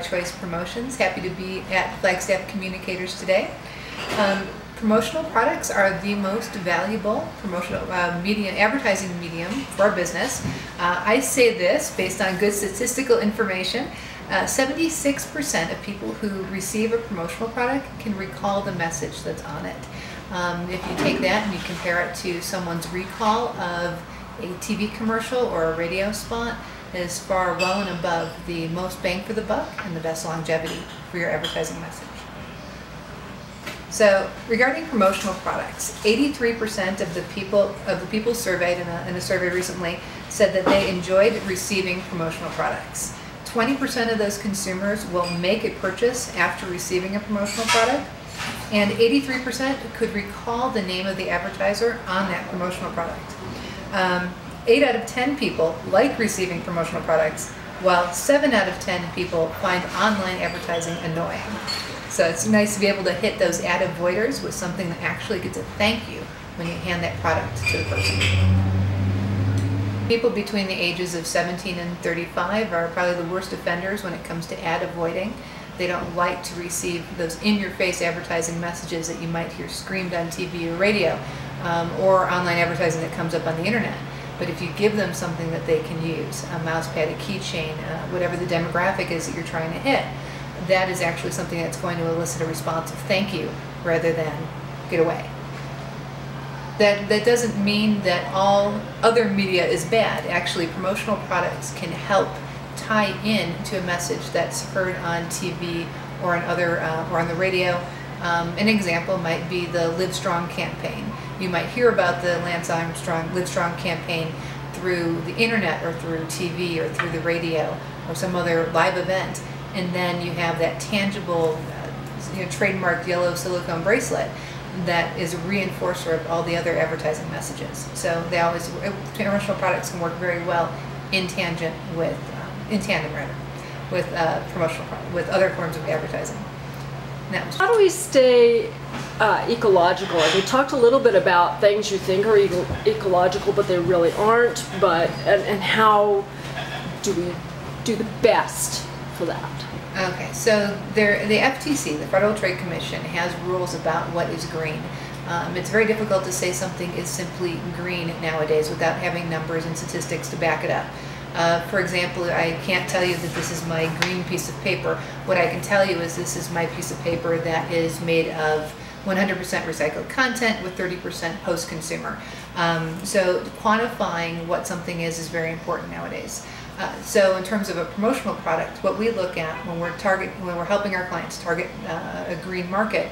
Choice Promotions. Happy to be at Flagstaff Communicators today. Promotional products are the most valuable promotional advertising medium for our business. I say this based on good statistical information. 76% of people who receive a promotional product can recall the message that's on it. If you take that and you compare it to someone's recall of a TV commercial or a radio spot, it is far well and above the most bang for the buck and the best longevity for your advertising message. So regarding promotional products, 83% of the people surveyed in a survey recently said that they enjoyed receiving promotional products. 20% of those consumers will make a purchase after receiving a promotional product, and 83% could recall the name of the advertiser on that promotional product. 8 out of 10 people like receiving promotional products, while 7 out of 10 people find online advertising annoying. So it's nice to be able to hit those ad avoiders with something that actually gets a thank you when you hand that product to the person. People between the ages of 17 and 35 are probably the worst offenders when it comes to ad avoiding. They don't like to receive those in-your-face advertising messages that you might hear screamed on TV or radio, or online advertising that comes up on the internet. But if you give them something that they can use, a mouse pad, a keychain, whatever the demographic is that you're trying to hit, that is actually something that's going to elicit a response of thank you rather than get away. That doesn't mean that all other media is bad. Actually, promotional products can help tie in to a message that's heard on TV or on the radio. An example might be the Live Strong campaign. You might hear about the Lance Armstrong Live Strong campaign through the internet or through TV or through the radio or some other live event, and then you have that tangible, trademarked yellow silicone bracelet that is a reinforcer of all the other advertising messages. So promotional products can work very well in tandem with with other forms of advertising. Now, how do we stay ecological? And we talked a little bit about things you think are ecological, but they really aren't. And how do we do the best for that? Okay, so the FTC, the Federal Trade Commission, has rules about what is green. It's very difficult to say something is simply green nowadays without having numbers and statistics to back it up. For example, I can't tell you that this is my green piece of paper. What I can tell you is this is my piece of paper that is made of 100% recycled content with 30% post-consumer. So quantifying what something is very important nowadays. So in terms of a promotional product, what we look at when we're helping our clients target a green market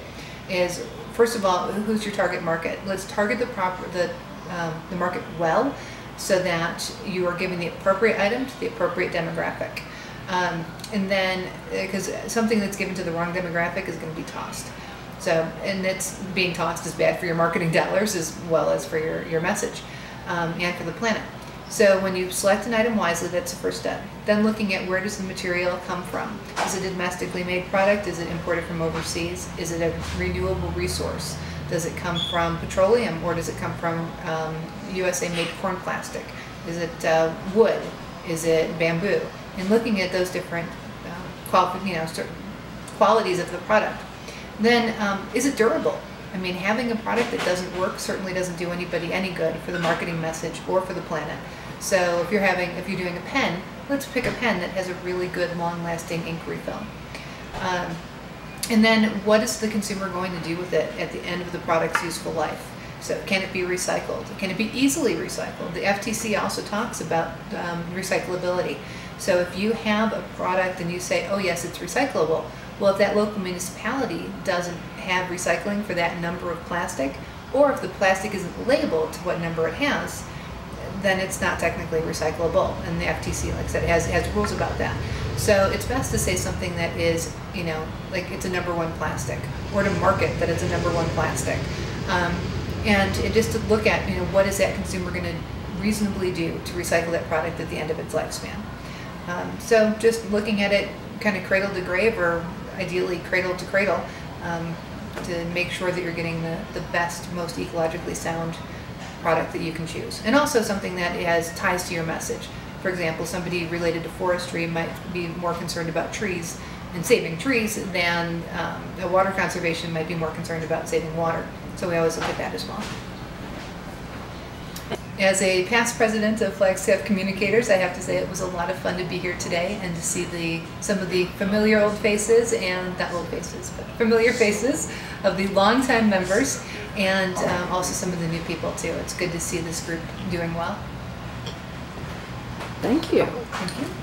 is, first of all, who's your target market? Let's target the market well, so that you are giving the appropriate item to the appropriate demographic. And then, because something that's given to the wrong demographic is going to be tossed. So, and it's being tossed is bad for your marketing dollars as well as for your message and for the planet. So when you select an item wisely, that's the first step. Then looking at where does the material come from? Is it a domestically made product? Is it imported from overseas? Is it a renewable resource? Does it come from petroleum, or does it come from USA-made corn plastic? Is it wood? Is it bamboo? And looking at those different qualities of the product. Then, is it durable? I mean, having a product that doesn't work certainly doesn't do anybody any good for the marketing message or for the planet. So if you're doing a pen, let's pick a pen that has a really good, long-lasting ink refill. And then, what is the consumer going to do with it at the end of the product's useful life? So can it be recycled? Can it be easily recycled? The FTC also talks about recyclability. So if you have a product and you say, oh yes, it's recyclable, well, if that local municipality doesn't have recycling for that number of plastic, or if the plastic isn't labeled to what number it has, then it's not technically recyclable. And the FTC, like I said, has rules about that. So it's best to say something that is, like it's a #1 plastic, or to market that it's a #1 plastic. And just to look at, what is that consumer going to reasonably do to recycle that product at the end of its lifespan. So just looking at it kind of cradle to grave, or ideally cradle to cradle, to make sure that you're getting the best, most ecologically sound product that you can choose. And also something that ties to your message. For example, somebody related to forestry might be more concerned about trees in saving trees than a water conservation might be more concerned about saving water. So we always look at that as well. As a past president of Flagstaff Communicators, I have to say it was a lot of fun to be here today and to see some of the familiar old faces, and not old faces, but familiar faces of the longtime members, and also some of the new people too. It's good to see this group doing well. Thank you. Thank you.